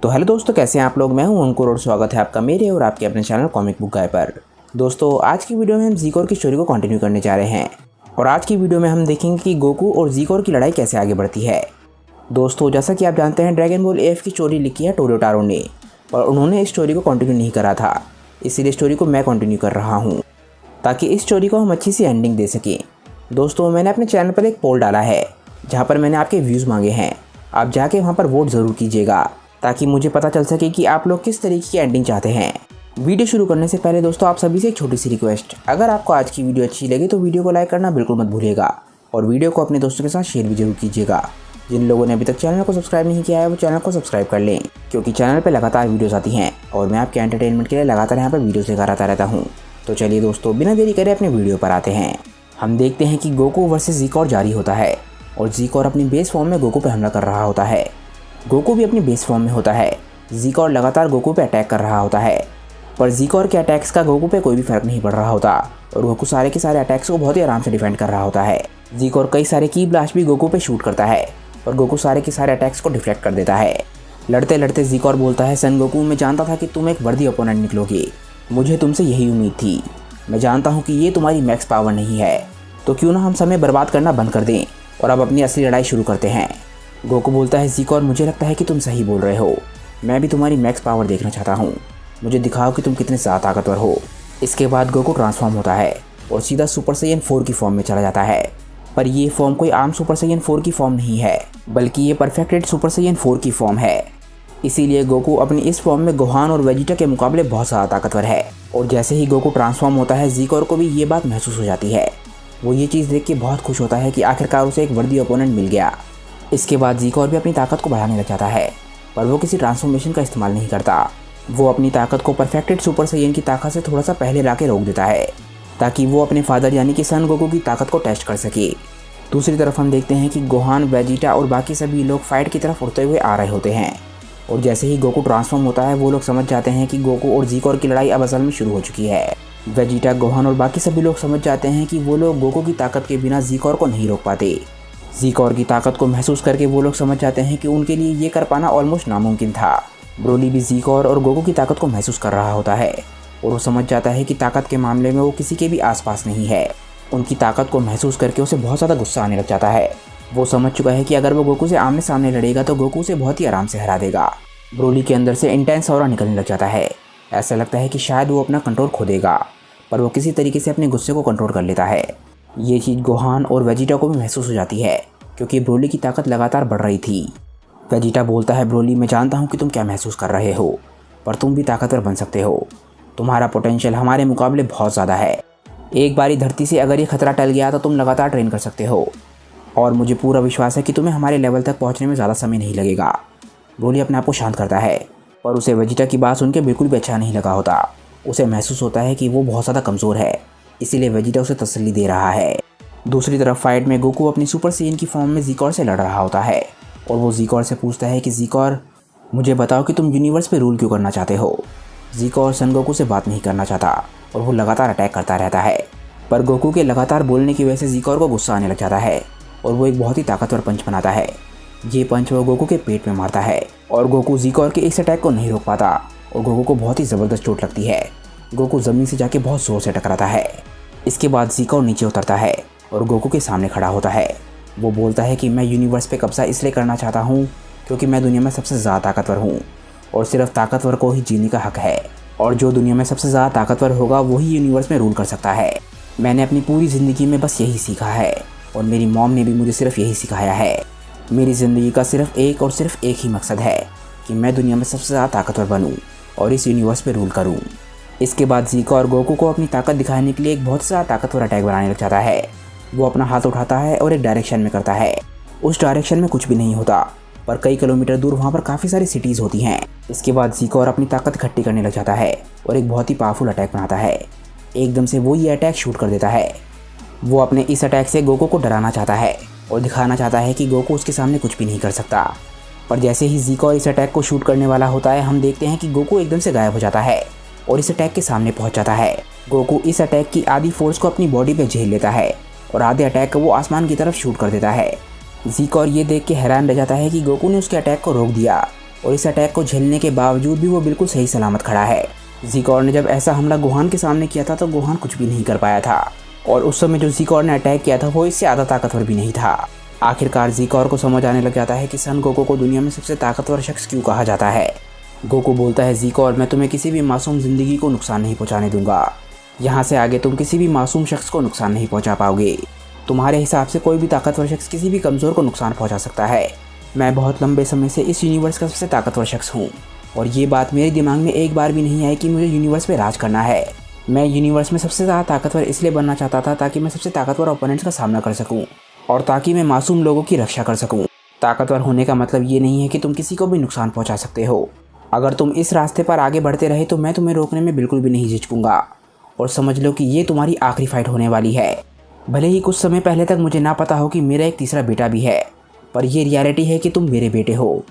तो हेलो दोस्तों, कैसे हैं आप लोग। मैं हूं अंकुर और स्वागत है आपका मेरे और आपके अपने चैनल कॉमिक बुक गाय पर। दोस्तों, आज की वीडियो में हम ज़ीकोर की स्टोरी को कंटिन्यू करने जा रहे हैं और आज की वीडियो में हम देखेंगे कि गोकू और ज़ीकोर की लड़ाई कैसे आगे बढ़ती है। दोस्तों, जैसा कि आप जानते हैं, ड्रैगन बॉल एफ की स्टोरी लिखी है टोयोटारो ने और उन्होंने इस स्टोरी को कंटिन्यू नहीं करा था, इसीलिए स्टोरी को मैं कंटिन्यू कर रहा हूँ ताकि इस स्टोरी को हम अच्छी सी एंडिंग दे सकें। दोस्तों, मैंने अपने चैनल पर एक पोल डाला है जहाँ पर मैंने आपके व्यूज़ मांगे हैं। आप जाके वहाँ पर वोट ज़रूर कीजिएगा ताकि मुझे पता चल सके कि आप लोग किस तरीके की एंडिंग चाहते हैं। वीडियो शुरू करने से पहले दोस्तों, आप सभी से एक छोटी सी रिक्वेस्ट, अगर आपको आज की वीडियो अच्छी लगे तो वीडियो को लाइक करना बिल्कुल मत भूलिएगा और वीडियो को अपने दोस्तों के साथ शेयर भी जरूर कीजिएगा। जिन लोगों ने अभी तक चैनल को सब्सक्राइब नहीं किया है वो चैनल को सब्सक्राइब कर लें, क्योंकि चैनल पर लगातार वीडियोज़ आती हैं और मैं आपके एंटरटेनमेंट के लिए लगातार यहाँ पर वीडियोज़ लेकर आता रहता हूँ। तो चलिए दोस्तों, बिना देरी करे अपने वीडियो पर आते हैं। हम देखते हैं कि गोकू वर्सेस ज़ीकोर जारी होता है और ज़ीकोर अपनी बेस फॉर्म में गोकू पर हमला कर रहा होता है। गोकू भी अपनी बेस फॉर्म में होता है। ज़ीकोर लगातार गोकू पे अटैक कर रहा होता है, पर ज़ीकोर के अटैक्स का गोकू पे कोई भी फर्क नहीं पड़ रहा होता और गोकू सारे के सारे अटैक्स को बहुत ही आराम से डिफेंड कर रहा होता है। ज़ीकोर कई सारे की ब्लास्ट भी गोकू पे शूट करता है और गोकू सारे के सारे अटैक्स को डिफ्लेक्ट कर देता है। लड़ते लड़ते ज़ीकोर बोलता है, सन गोकू, मैं जानता था कि तुम एक वर्दी ओपोनेंट निकलोगे, मुझे तुमसे यही उम्मीद थी। मैं जानता हूँ कि ये तुम्हारी मैक्स पावर नहीं है, तो क्यों ना हम समय बर्बाद करना बंद कर दें और अब अपनी असली लड़ाई शुरू करते हैं। गोकू बोलता है, ज़ीकोर, मुझे लगता है कि तुम सही बोल रहे हो, मैं भी तुम्हारी मैक्स पावर देखना चाहता हूँ, मुझे दिखाओ कि तुम कितने ज़्यादा ताकतवर हो। इसके बाद गोकू ट्रांसफॉर्म होता है और सीधा सुपर साइयन 4 की फॉर्म में चला जाता है। पर ये फॉर्म कोई आम सुपर साइयन 4 की फॉर्म नहीं है, बल्कि ये परफेक्टेड सुपर साइयन 4 की फॉर्म है। इसीलिए गोकू अपनी इस फॉर्म में गोहान और वेजिटा के मुकाबले बहुत ज़्यादा ताकतवर है। और जैसे ही गोकू ट्रांसफॉर्म होता है, ज़ीकोर को भी ये बात महसूस हो जाती है। वो ये चीज़ देख के बहुत खुश होता है कि आखिरकार उसे एक वर्दी ओपोनेंट मिल गया। इसके बाद ज़ीकोर भी अपनी ताकत को बढ़ाने लग जाता है, पर वो किसी ट्रांसफॉर्मेशन का इस्तेमाल नहीं करता। वो अपनी ताकत को परफेक्टेड सुपर साइयन की ताकत से थोड़ा सा पहले लाके रोक देता है ताकि वो अपने फादर यानी कि सन गोकू की ताकत को टेस्ट कर सके। दूसरी तरफ हम देखते हैं कि गोहान, वेजिटा और बाकी सभी लोग फाइट की तरफ उड़ते हुए आ रहे होते हैं और जैसे ही गोकू ट्रांसफॉर्म होता है, वो लोग समझ जाते हैं कि गोकू और ज़ीकोर की लड़ाई अब असल में शुरू हो चुकी है। वेजिटा, गोहान और बाकी सभी लोग समझ जाते हैं कि वो लोग गोकू की ताकत के बिना ज़ीकोर को नहीं रोक पाते। ज़ीकोर की ताकत को महसूस करके वो लोग समझ जाते हैं कि उनके लिए ये कर पाना ऑलमोस्ट नामुमकिन था। ब्रोली भी ज़ीकोर और गोकू की ताकत को महसूस कर रहा होता है और वो समझ जाता है कि ताकत के मामले में वो किसी के भी आसपास नहीं है। उनकी ताकत को महसूस करके उसे बहुत ज़्यादा गुस्सा आने लग जाता है। वो समझ चुका है कि अगर वो गोकू से आमने सामने लड़ेगा तो गोकू उसे बहुत ही आराम से हरा देगा। ब्रोली के अंदर से इंटेंस ऑरा निकलने लग जाता है। ऐसा लगता है कि शायद वो अपना कंट्रोल खो देगा, पर वो किसी तरीके से अपने गुस्से को कंट्रोल कर लेता है। ये चीज़ गोहान और वेजिटा को भी महसूस हो जाती है क्योंकि ब्रोली की ताकत लगातार बढ़ रही थी। वेजिटा बोलता है, ब्रोली, मैं जानता हूँ कि तुम क्या महसूस कर रहे हो, पर तुम भी ताकतवर बन सकते हो। तुम्हारा पोटेंशियल हमारे मुकाबले बहुत ज़्यादा है। एक बारी धरती से अगर ये खतरा टल गया तो तुम लगातार ट्रेन कर सकते हो और मुझे पूरा विश्वास है कि तुम्हें हमारे लेवल तक पहुँचने में ज़्यादा समय नहीं लगेगा। ब्रोली अपने आप को शांत करता है, पर उसे वेजिटा की बात सुनकर बिल्कुल भी अच्छा नहीं लगा होता। उसे महसूस होता है कि वो बहुत ज़्यादा कमज़ोर है, इसीलिए वेजिटा उसे तसल्ली दे रहा है। दूसरी तरफ फाइट में गोकू अपनी सुपर साइयन की फॉर्म में ज़ीकोर से लड़ रहा होता है और वो ज़ीकोर से पूछता है कि ज़ीकोर, मुझे बताओ कि तुम यूनिवर्स पे रूल क्यों करना चाहते हो। ज़ीकोर सन गोकू से बात नहीं करना चाहता और वो लगातार अटैक करता रहता है, पर गोकू के लगातार बोलने की वजह से ज़ीकोर को गुस्सा आने लग जाता है और वो एक बहुत ही ताकतवर पंच बनाता है। ये पंच वो गोकू के पेट में मारता है और गोकू ज़ीकोर के इस अटैक को नहीं रोक पाता और गोकू को बहुत ही ज़बरदस्त चोट लगती है। गोकू ज़मीन से जाके बहुत ज़ोर से टकराता है। इसके बाद ज़ीकोर नीचे उतरता है और गोकू के सामने खड़ा होता है। वो बोलता है कि मैं यूनिवर्स पे कब्जा इसलिए करना चाहता हूँ क्योंकि मैं दुनिया में सबसे ज़्यादा ताकतवर हूँ और सिर्फ ताकतवर को ही जीने का हक है और जो दुनिया में सबसे ज़्यादा ताकतवर होगा वही यूनिवर्स में रूल कर सकता है। मैंने अपनी पूरी ज़िंदगी में बस यही सीखा है और मेरी मॉम ने भी मुझे सिर्फ यही सिखाया है। मेरी ज़िंदगी का सिर्फ एक और सिर्फ एक ही मकसद है कि मैं दुनिया में सबसे ज़्यादा ताकतवर बनूँ और इस यूनिवर्स पे रूल करूँ। इसके बाद ज़ीकोर गोकू को अपनी ताकत दिखाने के लिए एक बहुत ज़्यादा ताकतवर अटैक बनाने लग जाता है। वो अपना हाथ उठाता है और एक डायरेक्शन में करता है। उस डायरेक्शन में कुछ भी नहीं होता, पर कई किलोमीटर दूर वहाँ पर काफ़ी सारी सिटीज़ होती हैं। इसके बाद ज़ीकोर अपनी ताकत इकट्ठी करने लग जाता है और एक बहुत ही पावरफुल अटैक बनाता है। एकदम से वो ये अटैक शूट कर देता है। वो अपने इस अटैक से गोकू को डराना चाहता है और दिखाना चाहता है कि गोकू उसके सामने कुछ भी नहीं कर सकता। पर जैसे ही ज़ीकोर इस अटैक को शूट करने वाला होता है, हम देखते हैं कि गोकू एकदम से गायब हो जाता है और इस अटैक के सामने पहुंच जाता है। गोकू इस अटैक की आधी फोर्स को अपनी बॉडी पे झेल लेता है और आधे अटैक को वो आसमान की तरफ शूट कर देता है। ज़ीकोर ये देख के हैरान रह जाता है कि गोकू ने उसके अटैक को रोक दिया और इस अटैक को झेलने के बावजूद भी वो बिल्कुल सही सलामत खड़ा है। ज़ीकोर ने जब ऐसा हमला गोहान के सामने किया था तो गोहान कुछ भी नहीं कर पाया था, और उस समय जो ज़ीकोर ने अटैक किया था वो इससे ज़्यादा ताकतवर भी नहीं था। आखिरकार ज़ीकोर को समझ आने लग जाता है कि सन गोकू को दुनिया में सबसे ताकतवर शख्स क्यों कहा जाता है। गोकू बोलता है, ज़ीकोर, मैं तुम्हें किसी भी मासूम ज़िंदगी को नुकसान नहीं पहुंचाने दूंगा। यहाँ से आगे तुम किसी भी मासूम शख्स को नुकसान नहीं पहुंचा पाओगे। तुम्हारे हिसाब से कोई भी ताकतवर शख्स किसी भी कमज़ोर को नुकसान पहुंचा सकता है। मैं बहुत लंबे समय से इस यूनिवर्स का सबसे ताकतवर शख्स हूँ, और ये बात मेरे दिमाग में एक बार भी नहीं आई कि मुझे यूनिवर्स पे राज करना है। मैं यूनिवर्स में सबसे ज़्यादा ताकतवर इसलिए बनना चाहता था ताकि मैं सबसे ताकतवर ओपोनेंट्स का सामना कर सकूँ, और ताकि मैं मासूम लोगों की रक्षा कर सकूँ। ताकतवर होने का मतलब ये नहीं है कि तुम किसी को भी नुकसान पहुँचा सकते हो। अगर तुम इस रास्ते पर आगे बढ़ते रहे तो मैं तुम्हें रोकने में बिल्कुल भी नहीं झिझकूंगा, और समझ लो कि ये तुम्हारी आखिरी फाइट होने वाली है। भले ही कुछ समय पहले तक मुझे ना पता हो कि मेरा एक तीसरा बेटा भी है, पर यह रियलिटी है कि तुम मेरे बेटे हो,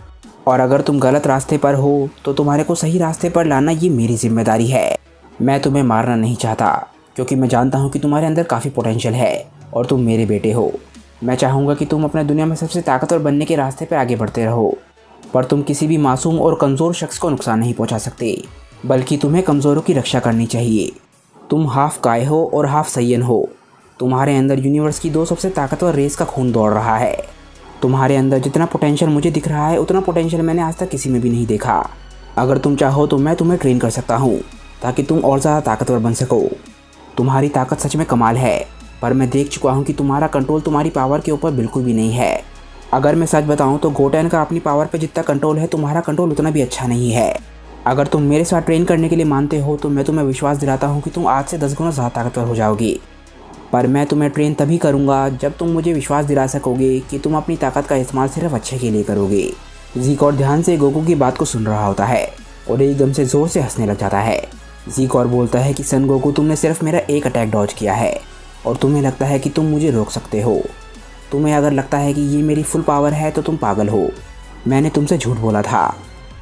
और अगर तुम गलत रास्ते पर हो तो तुम्हारे को सही रास्ते पर लाना ये मेरी जिम्मेदारी है। मैं तुम्हें मारना नहीं चाहता, क्योंकि मैं जानता हूँ कि तुम्हारे अंदर काफ़ी पोटेंशियल है और तुम मेरे बेटे हो। मैं चाहूँगा कि तुम अपने दुनिया में सबसे ताकतवर बनने के रास्ते पर आगे बढ़ते रहो, पर तुम किसी भी मासूम और कमज़ोर शख्स को नुकसान नहीं पहुँचा सकते, बल्कि तुम्हें कमज़ोरों की रक्षा करनी चाहिए। तुम हाफ काय हो और हाफ सैयन हो। तुम्हारे अंदर यूनिवर्स की दो सबसे ताकतवर रेस का खून दौड़ रहा है। तुम्हारे अंदर जितना पोटेंशियल मुझे दिख रहा है उतना पोटेंशियल मैंने आज तक किसी में भी नहीं देखा। अगर तुम चाहो तो मैं तुम्हें ट्रेन कर सकता हूँ ताकि तुम और ज़्यादा ताकतवर बन सको। तुम्हारी ताकत सच में कमाल है, पर मैं देख चुका हूँ कि तुम्हारा कंट्रोल तुम्हारी पावर के ऊपर बिल्कुल भी नहीं है। अगर मैं सच बताऊँ तो गोटेन का अपनी पावर पर जितना कंट्रोल है तुम्हारा कंट्रोल उतना भी अच्छा नहीं है। अगर तुम मेरे साथ ट्रेन करने के लिए मानते हो तो मैं तुम्हें विश्वास दिलाता हूँ कि तुम आज से 10 गुना ज़्यादा ताकतवर हो जाओगे, पर मैं तुम्हें ट्रेन तभी करूँगा जब तुम मुझे विश्वास दिला सकोगे कि तुम अपनी ताकत का इस्तेमाल सिर्फ अच्छे के लिए करोगे। ज़ीकोर ध्यान से गोकू की बात को सुन रहा होता है और एकदम से ज़ोर से हंसने लग जाता है। ज़ीकोर बोलता है कि सन गोकू, तुमने सिर्फ मेरा एक अटैक डॉज किया है और तुम्हें लगता है कि तुम मुझे रोक सकते हो। तुम्हें अगर लगता है कि ये मेरी फुल पावर है तो तुम पागल हो। मैंने तुमसे झूठ बोला था।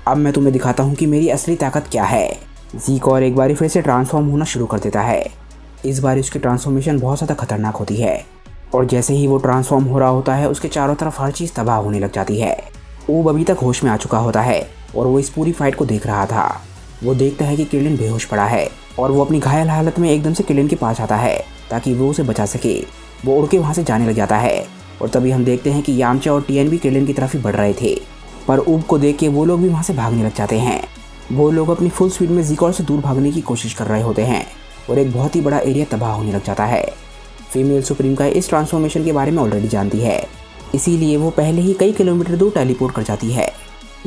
अब मैं तुम्हें दिखाता हूँ कि मेरी असली ताकत क्या है। ज़ीकोर एक बार फिर से ट्रांसफॉर्म होना शुरू कर देता है। इस बार उसकी ट्रांसफॉर्मेशन बहुत ज़्यादा खतरनाक होती है, और जैसे ही वो ट्रांसफॉर्म हो रहा होता है उसके चारों तरफ हर चीज़ तबाह होने लग जाती है। ऊब अभी तक होश में आ चुका होता है और वो इस पूरी फाइट को देख रहा था। वो देखता है कि क्रिलिन बेहोश पड़ा है और वो अपनी घायल हालत में एकदम से क्रिलिन के पास आता है ताकि वो उसे बचा सके। वो उड़ के वहाँ से जाने लग जाता है, और तभी हम देखते हैं कि यामचा और टीएन भी क्रिलिन की तरफ ही बढ़ रहे थे, पर ऊब को देख के वो लोग भी वहाँ से भागने लग जाते हैं। वो लोग अपनी फुल स्पीड में ज़ीकोर से दूर भागने की कोशिश कर रहे होते हैं और एक बहुत ही बड़ा एरिया तबाह होने लग जाता है। फीमेल सुप्रीम का इस ट्रांसफॉर्मेशन के बारे में ऑलरेडी जानती है, इसीलिए वो पहले ही कई किलोमीटर दूर टेलीपोर्ट कर जाती है।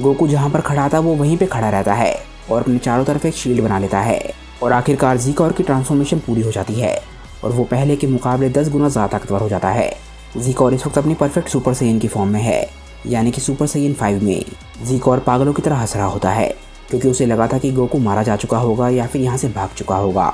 गोकू जहाँ पर खड़ा था वो वहीं पे खड़ा रहता है और अपने चारों तरफ एक शील्ड बना लेता है, और आखिरकार ज़ीकोर की ट्रांसफॉर्मेशन पूरी हो जाती है और वो पहले के मुकाबले 10 गुना ज़्यादा ताकतवर हो जाता है। ज़ीकोर इस वक्त अपनी परफेक्ट सुपर सैयन की फॉर्म में है, यानी कि सुपर सैयन 5 में। ज़ीकोर पागलों की तरह हंस रहा होता है क्योंकि उसे लगा था कि गोकू मारा जा चुका होगा या फिर यहाँ से भाग चुका होगा,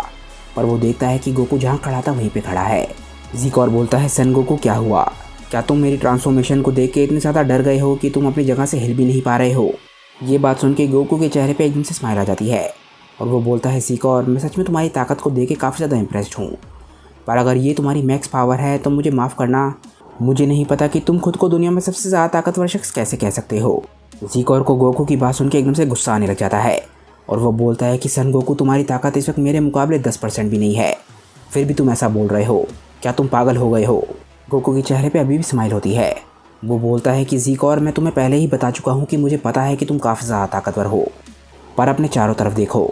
पर वो देखता है कि गोकू जहाँ खड़ा था वहीं पे खड़ा है। ज़ीकोर बोलता है, सन गोकू, क्या हुआ? क्या तुम मेरी ट्रांसफॉर्मेशन को देख के इतने ज़्यादा डर गए हो कि तुम अपनी जगह से हिल भी नहीं पा रहे हो? ये बात सुन के गोकू के चेहरे पे एकदम से स्माइल आ जाती है और वो बोलता है, ज़ीकोर, मैं सच में तुम्हारी ताकत को देख के काफ़ी ज़्यादा इम्प्रेस्ड हूँ, पर अगर ये तुम्हारी मैक्स पावर है तो मुझे माफ़ करना, मुझे नहीं पता कि तुम खुद को दुनिया में सबसे ज़्यादा ताकतवर शख्स कैसे कह सकते हो। ज़ीकोर को गोकू की बात सुन के एकदम से गुस्सा आने लग जाता है और वो बोलता है कि सन गोकू, तुम्हारी ताकत इस वक्त मेरे मुकाबले 10% भी नहीं है, फिर भी तुम ऐसा बोल रहे हो। क्या तुम पागल हो गए हो? गोकू के चेहरे पे अभी भी स्माइल होती है। वो बोलता है कि ज़ीकोर, मैं तुम्हें पहले ही बता चुका हूँ कि मुझे पता है कि तुम काफ़ी ज़्यादा ताकतवर हो, पर अपने चारों तरफ देखो,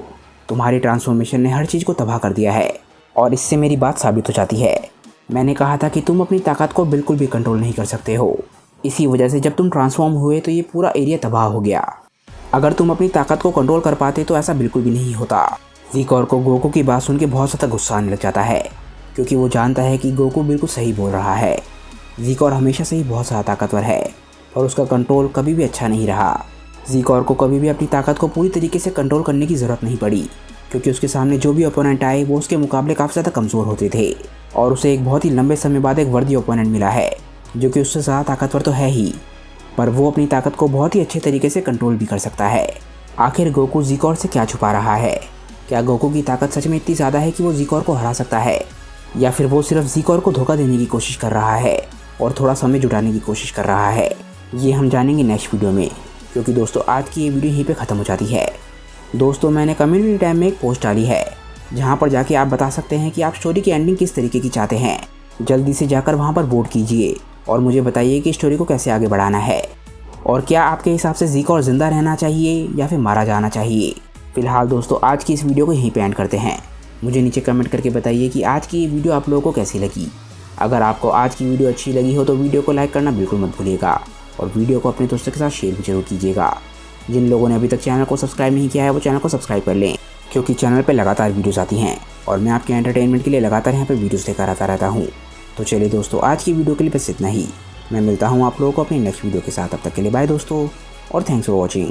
तुम्हारी ट्रांसफॉर्मेशन ने हर चीज़ को तबाह कर दिया है और इससे मेरी बात साबित हो जाती है। मैंने कहा था कि तुम अपनी ताकत को बिल्कुल भी कंट्रोल नहीं कर सकते हो, इसी वजह से जब तुम ट्रांसफॉर्म हुए तो ये पूरा एरिया तबाह हो गया। अगर तुम अपनी ताकत को कंट्रोल कर पाते तो ऐसा बिल्कुल भी नहीं होता। ज़ीकोर को गोकू की बात सुन के बहुत ज़्यादा गुस्सा आने लग जाता है क्योंकि वो जानता है कि गोकू बिल्कुल सही बोल रहा है। ज़ीकोर हमेशा से ही बहुत ज़्यादा ताकतवर है और उसका कंट्रोल कभी भी अच्छा नहीं रहा। ज़ीकोर को कभी भी अपनी ताकत को पूरी तरीके से कंट्रोल करने की ज़रूरत नहीं पड़ी क्योंकि उसके सामने जो भी ओपोनेंट आए वो उसके मुकाबले काफ़ी ज़्यादा कमज़ोर होते थे, और उसे एक बहुत ही लंबे समय बाद एक वर्दी ओपोनेंट मिला है जो कि उससे ज़्यादा ताकतवर तो है ही, पर वो अपनी ताकत को बहुत ही अच्छे तरीके से कंट्रोल भी कर सकता है। आखिर गोकू ज़ीकोर से क्या छुपा रहा है? क्या गोकू की ताकत सच में इतनी ज़्यादा है कि वो ज़ीकोर को हरा सकता है, या फिर वो सिर्फ ज़ीकोर को धोखा देने की कोशिश कर रहा है और थोड़ा समय जुटाने की कोशिश कर रहा है? ये हम जानेंगे नेक्स्ट वीडियो में। क्योंकि दोस्तों आज की ये वीडियो यहीं पे ख़त्म हो जाती है। दोस्तों मैंने कम्युनिटी टैब में एक पोस्ट डाली है जहाँ पर जाके आप बता सकते हैं कि आप स्टोरी की एंडिंग किस तरीके की चाहते हैं। जल्दी से जाकर वहाँ पर वोट कीजिए और मुझे बताइए कि स्टोरी को कैसे आगे बढ़ाना है और क्या आपके हिसाब से ज़ीकोर जिंदा रहना चाहिए या फिर मारा जाना चाहिए। फिलहाल दोस्तों आज की इस वीडियो को यहीं पे एंड करते हैं। मुझे नीचे कमेंट करके बताइए कि आज की ये वीडियो आप लोगों को कैसी लगी। अगर आपको आज की वीडियो अच्छी लगी हो तो वीडियो को लाइक करना बिल्कुल मत भूलिएगा और वीडियो को अपने दोस्तों के साथ शेयर भी जरूर कीजिएगा। जिन लोगों ने अभी तक चैनल को सब्सक्राइब नहीं किया है वो चैनल को सब्सक्राइब कर लें, क्योंकि चैनल पर लगातार वीडियोज़ आती हैं और मैं आपके एंटरटेनमेंट के लिए लगातार यहाँ पर वीडियोज़ लेकर आता रहता हूँ। तो चलिए दोस्तों आज की वीडियो के लिए बस इतना ही। मैं मिलता हूँ आप लोगों को अपनी नेक्स्ट वीडियो के साथ। तब तक के लिए बाय दोस्तों और थैंक्स फॉर वॉचिंग।